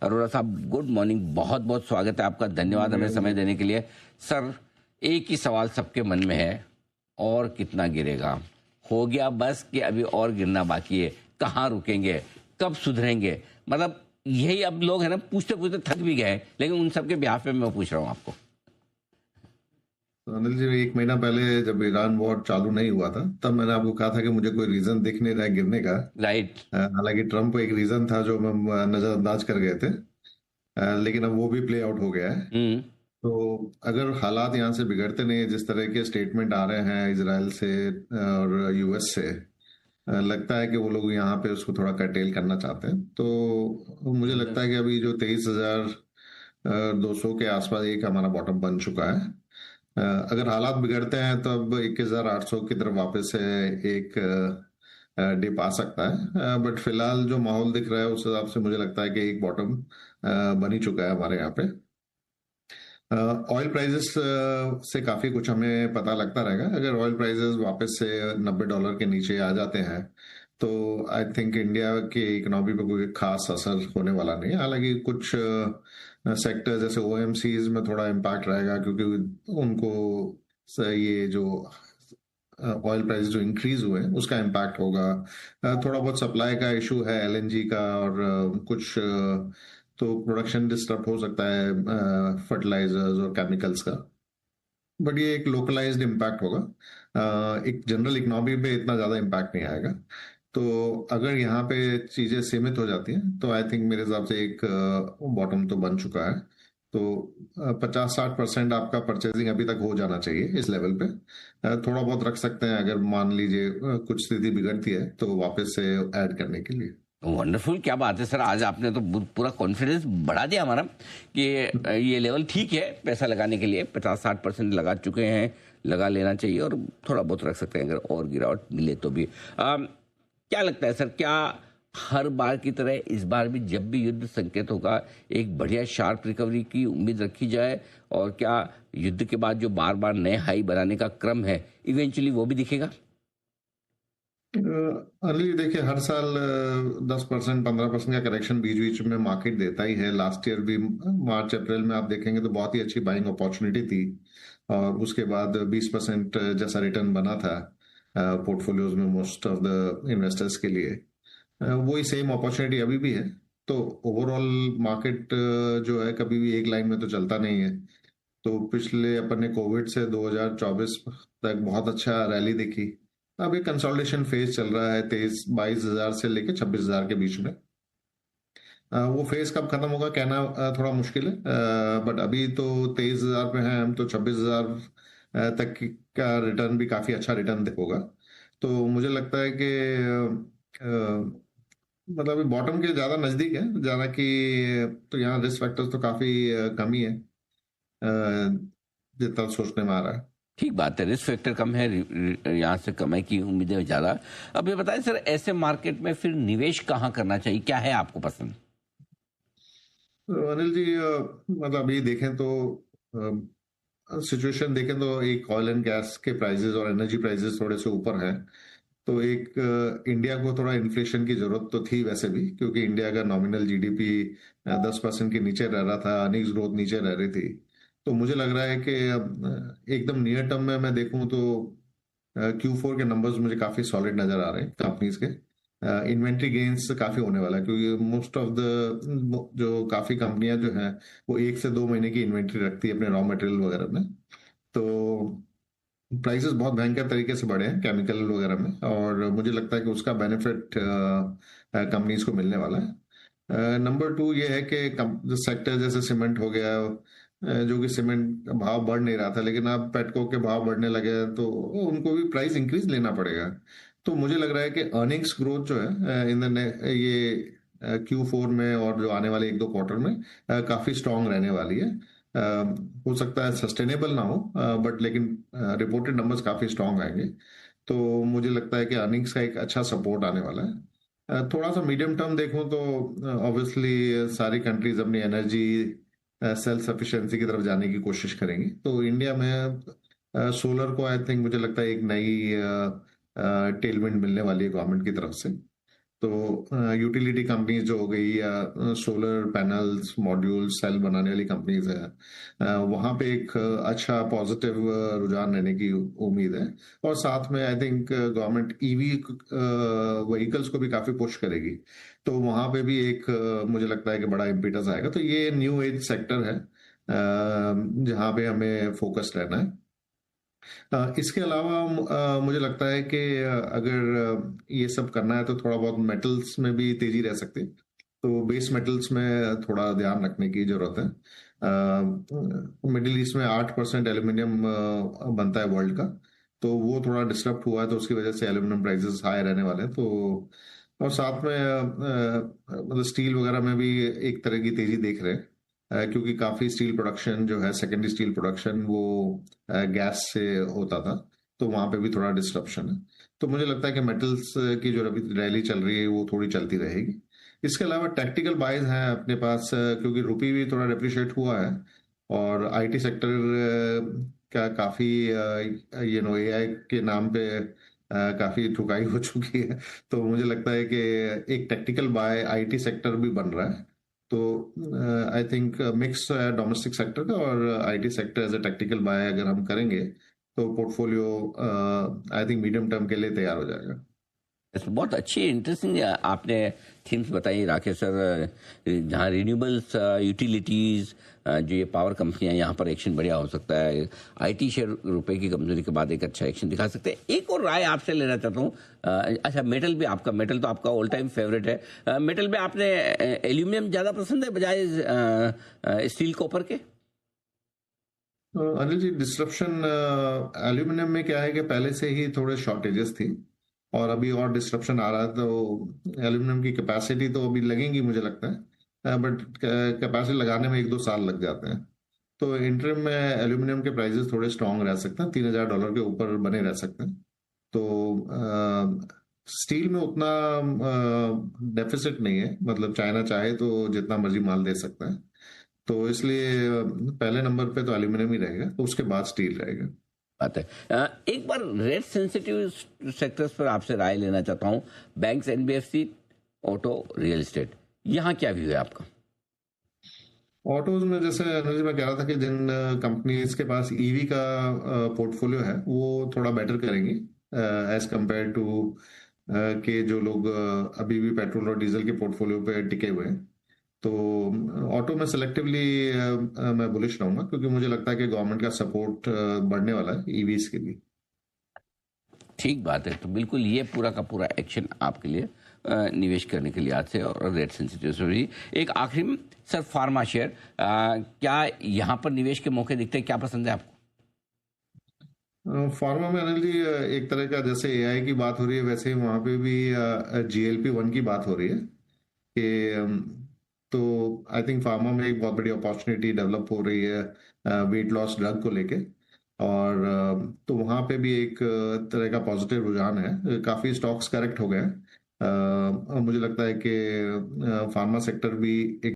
अरोड़ा साहब, good morning. बहुत बहुत स्वागत है आपका। धन्यवाद हमें समय देने के लिए। सर, एक ही सवाल सबके मन में है, और कितना गिरेगा? हो गया बस कि अभी और गिरना बाकी है? कहाँ रुकेंगे? कब सुधरेंगे? मतलब यही अब लोग है ना, पूछते पूछते थक भी गए, लेकिन उन सबके ब्याह पे मैं पूछ रहा हूँ आपको। तो अनिल जी, 1 महीना पहले जब ईरान वॉर चालू नहीं हुआ था तब मैंने आपको कहा था कि मुझे कोई रीजन दिख नहीं रहा है गिरने का। राइट। हालांकि ट्रम्प एक रीजन था जो हम नजरअंदाज कर गए थे। लेकिन अब वो भी प्ले आउट हो गया है। हम्म। तो अगर हालात यहाँ से बिगड़ते नहीं, जिस तरह के स्टेटमेंट आ रहे हैं इसराइल से और यूएस से, लगता है कि वो लोग यहाँ पे उसको थोड़ा कर्टेल करना चाहते हैं। तो मुझे लगता है कि अभी जो 23,200 के आसपास एक हमारा बॉटम बन चुका है। अगर हालात बिगड़ते हैं तो अब 21,800 की तरफ वापस से एक डिप आ सकता है। बट फिलहाल जो माहौल दिख रहा है उस हिसाब से मुझे लगता है कि एक बॉटम बन ही चुका है हमारे यहाँ पे। ऑयल प्राइजेस से काफी कुछ हमें पता लगता रहेगा। अगर ऑयल प्राइजेस वापस से $90 के नीचे आ जाते हैं तो आई थिंक इंडिया की इकोनॉमी पे कोई खास असर होने वाला नहीं है। हालांकि कुछ सेक्टर जैसे ओएमसीज में थोड़ा इम्पैक्ट रहेगा, क्योंकि उनको ये जो ऑयल प्राइस जो इंक्रीज हुए हैं उसका इम्पैक्ट होगा। थोड़ा बहुत सप्लाई का इशू है एलएनजी का, और कुछ तो प्रोडक्शन डिस्टर्ब हो सकता है फर्टिलाइजर्स और केमिकल्स का। बट ये एक लोकलाइज्ड इम्पैक्ट होगा। एक जनरल इकोनॉमी पे इतना ज्यादा इम्पैक्ट नहीं आएगा। तो अगर यहाँ पे चीजें सीमित हो जाती हैं तो आई थिंक मेरे हिसाब से एक बॉटम तो बन चुका है। तो 50-60% आपका परचेजिंग अभी तक हो जाना चाहिए इस लेवल पे। थोड़ा बहुत रख सकते हैं अगर मान लीजिए कुछ स्थिति बिगड़ती है तो वापस से ऐड करने के लिए। वंडरफुल, क्या बात है सर। आज आपने तो पूरा कॉन्फिडेंस बढ़ा दिया हमारा कि ये लेवल ठीक है पैसा लगाने के लिए। 50-60% लगा चुके हैं, लगा लेना चाहिए, और थोड़ा बहुत रख सकते हैं अगर और गिरावट मिले तो भी। क्या लगता है सर, क्या हर बार की तरह इस बार भी जब भी युद्ध संकेत होगा एक बढ़िया शार्प रिकवरी की उम्मीद रखी जाए? और क्या युद्ध के बाद जो बार बार नए हाई बनाने का क्रम है, इवेंचुअली वो भी दिखेगा? अली देखिए, हर साल 10% 15% का करेक्शन बीच बीच में मार्केट देता ही है। लास्ट ईयर भी मार्च अप्रैल में आप देखेंगे तो बहुत ही अच्छी बाइंग अपॉर्चुनिटी थी, और उसके बाद 20% जैसा रिटर्न बना था पोर्टफोलियोज में मोस्ट ऑफ द इन्वेस्टर्स के लिए। वही सेम अपॉर्चुनिटी अभी भी है। तो ओवरऑल मार्केट जो है कभी भी एक लाइन में तो चलता नहीं है। तो पिछले अपन ने कोविड से 2024 तक बहुत अच्छा रैली देखी। अब एक कंसोलिडेशन फेज चल रहा है 22,000 से लेके 26,000 के बीच में। वो फेज कब खत्म होगा कहना थोड़ा मुश्किल है। बट अभी तो 23,000 पे हैं हम, तो 26,000 तक का रिटर्न भी काफी अच्छा रिटर्न होगा। तो मुझे लगता है कि मतलब बॉटम के ज्यादा नजदीक है ज्यादा कि, तो यहाँ रिस्क फैक्टर्स तो काफी कम ही है जितना सोचने में आ रहा है। ठीक बात है, रिस्क फैक्टर कम है, यहाँ से कमाई की उम्मीदें ज्यादा। अब ये बताएं सर, ऐसे मार्केट में फिर निवेश कहाँ करना चाहिए? क्या है आपको पसंद? तो अनिल जी, मतलब अभी देखें तो सिचुएशन देखें तो एक ऑयल एंड गैस के प्राइसेस और एनर्जी प्राइसेस थोड़े से ऊपर हैं। तो एक इंडिया को थोड़ा इन्फ्लेशन की जरूरत तो थी वैसे भी, क्योंकि इंडिया का नॉमिनल जीडीपी 10% के नीचे रह रहा था, अर्निंग्स ग्रोथ नीचे रह रही थी। तो मुझे लग रहा है कि अब एकदम नियर टर्म में मैं देखूं तो Q4 के नंबर्स मुझे काफी सॉलिड नजर आ रहे हैं कंपनीज के। इन्वेंट्री गेन्स काफी होने वाला है, क्योंकि मोस्ट ऑफ द जो काफी कंपनियां जो हैं वो 1 से 2 महीने की इन्वेंट्री रखती है अपने रॉ मटेरियल वगैरह में। तो प्राइसेस बहुत भयंकर तरीके से बढ़े हैं केमिकल वगैरह में, और मुझे लगता है कि उसका बेनिफिट कंपनीज को मिलने वाला है। नंबर 2 ये है कि सेक्टर जैसे सीमेंट हो गया, जो कि सीमेंट भाव बढ़ नहीं रहा था, लेकिन अब पेटको के भाव बढ़ने लगे हैं तो उनको भी प्राइस इंक्रीज लेना पड़ेगा। तो मुझे लग रहा है कि अर्निंग्स ग्रोथ जो है इन ये Q4 में और जो आने वाले 1-2 क्वार्टर में काफी स्ट्रांग रहने वाली है। अ, हो सकता है सस्टेनेबल ना हो, बट लेकिन रिपोर्टेड नंबर्स काफी स्ट्रांग आएंगे। तो मुझे लगता है कि अर्निंग्स का एक अच्छा सपोर्ट आने वाला है। थोड़ा सा मीडियम टर्म देखूं तो ऑब्वियसली सारी कंट्रीज अपनी एनर्जी सेल्फ सफिशिएंसी की तरफ जाने की कोशिश करेंगी। तो इंडिया में सोलर को आई थिंक मुझे लगता है एक नई टेलविंड मिलने वाली है गवर्नमेंट की तरफ से। तो यूटिलिटी कंपनीज जो हो गई या सोलर पैनल्स मॉड्यूल्स सेल बनाने वाली कंपनीज है, वहां पे एक अच्छा पॉजिटिव रुझान रहने की उम्मीद है। और साथ में I think government EV vehicles को भी काफी पुश करेगी, तो वहां पे भी एक मुझे लगता है कि बड़ा इम्पिटस आएगा। तो ये न्यू एज सेक्टर है जहां पे हमें फोकस रहना है। इसके अलावा मुझे लगता है कि अगर ये सब करना है तो थोड़ा बहुत मेटल्स में भी तेजी रह सकती है। तो बेस मेटल्स में थोड़ा ध्यान रखने की जरूरत है। मिडिल ईस्ट में 8% एल्यूमिनियम बनता है वर्ल्ड का, तो वो थोड़ा डिस्टर्ब हुआ है, तो उसकी वजह से एल्यूमिनियम प्राइसेस हाई रहने वाले हैं। तो और साथ में मतलब स्टील वगैरह में भी एक तरह की तेजी देख रहे हैं, क्योंकि काफी स्टील प्रोडक्शन जो है सेकेंडरी स्टील प्रोडक्शन वो गैस से होता था, तो वहां पे भी थोड़ा डिस्ट्रप्शन है। तो मुझे लगता है कि मेटल्स की जो अभी रैली चल रही है वो थोड़ी चलती रहेगी। इसके अलावा टैक्टिकल बाइज हैं अपने पास, क्योंकि रुपी भी थोड़ा डिप्रिशिएट हुआ है, और आईटी सेक्टर का काफी एआई के नाम पे काफी ठुकाई हो चुकी है। तो मुझे लगता है कि एक टेक्टिकल बाय आईटी सेक्टर भी बन रहा है। तो I think mix domestic sector का और IT sector as a tactical buy अगर हम करेंगे तो portfolio I think medium term के लिए तैयार हो जाएगा। बहुत अच्छी इंटरेस्टिंग आपने थीम्स बताई राकेश सर, जहाँ रिन्यूएबल्स, यूटिलिटीज़, जो ये पावर कंपनियां, यहाँ पर एक्शन बढ़िया हो सकता है। आईटी शेयर रुपए की कमजोरी के बाद एक अच्छा एक्शन दिखा सकते हैं। एक और राय आपसे लेना चाहता हूँ। अच्छा, मेटल भी आपका, मेटल तो आपका ऑल टाइम फेवरेट है। मेटल में आपने एल्यूमिनियम ज़्यादा पसंद है बजाय स्टील कॉपर के? अनिल जी, डिस्ट्रप्शन एल्यूमिनियम में क्या है कि पहले से ही थोड़े शॉर्टेजेस थी, और अभी और डिस्ट्रप्शन आ रहा है, तो एल्यूमिनियम की कैपेसिटी तो अभी लगेंगी मुझे लगता है, बट कैपेसिटी लगाने में 1-2 साल लग जाते हैं। तो इंटरिम में एल्यूमिनियम के प्राइसेस थोड़े स्ट्रांग रह सकते हैं, $3,000 के ऊपर बने रह सकते हैं। तो स्टील में उतना डेफिसिट नहीं है, मतलब चाइना चाहे तो जितना मर्जी माल दे सकता है। तो इसलिए पहले नंबर पे तो एल्यूमिनियम ही रहेगा, तो उसके बाद स्टील रहेगा। बात है। एक बार रेट सेंसिटिव सेक्टर्स पर आपसे राय लेना चाहता हूँ। Banks, NBFC, auto, real estate, यहाँ क्या व्यू है आपका? ऑटोज में जैसे अनुज जी मैं कह रहा था कि जिन कंपनीज के पास ईवी का पोर्टफोलियो है वो थोड़ा बेटर करेंगी एज कंपेयर टू के जो लोग अभी भी पेट्रोल और डीजल के पोर्टफोलियो पे टिके हुए हैं। तो ऑटो में सिलेक्टिवली मैं बुलिश रहूंगा, क्योंकि मुझे लगता है कि गवर्नमेंट का सपोर्ट बढ़ने वाला है ईवीज के लिए। ठीक बात है। तो बिल्कुल ये पूरा का पूरा एक्शन आपके लिए निवेश करने के लिए आज से, और रेट सेंसिटिव से भी। एक आखिरी में सर, फार्मा शेयर, क्या यहाँ पर निवेश के मौके दिखते हैं? क्या पसंद है आपको? फार्मा में अनिल जी एक तरह का, जैसे एआई की बात हो रही है वैसे ही वहां पे भी GLP-1 की बात हो रही है कि तो आई थिंक फार्मा में एक बहुत बड़ी अपॉर्चुनिटी डेवलप हो रही है वेट लॉस ड्रग को लेके। और तो वहां पे भी एक तरह का पॉजिटिव रुझान है, काफी स्टॉक्स करेक्ट हो गए हैं। मुझे लगता है कि फार्मा सेक्टर भी एक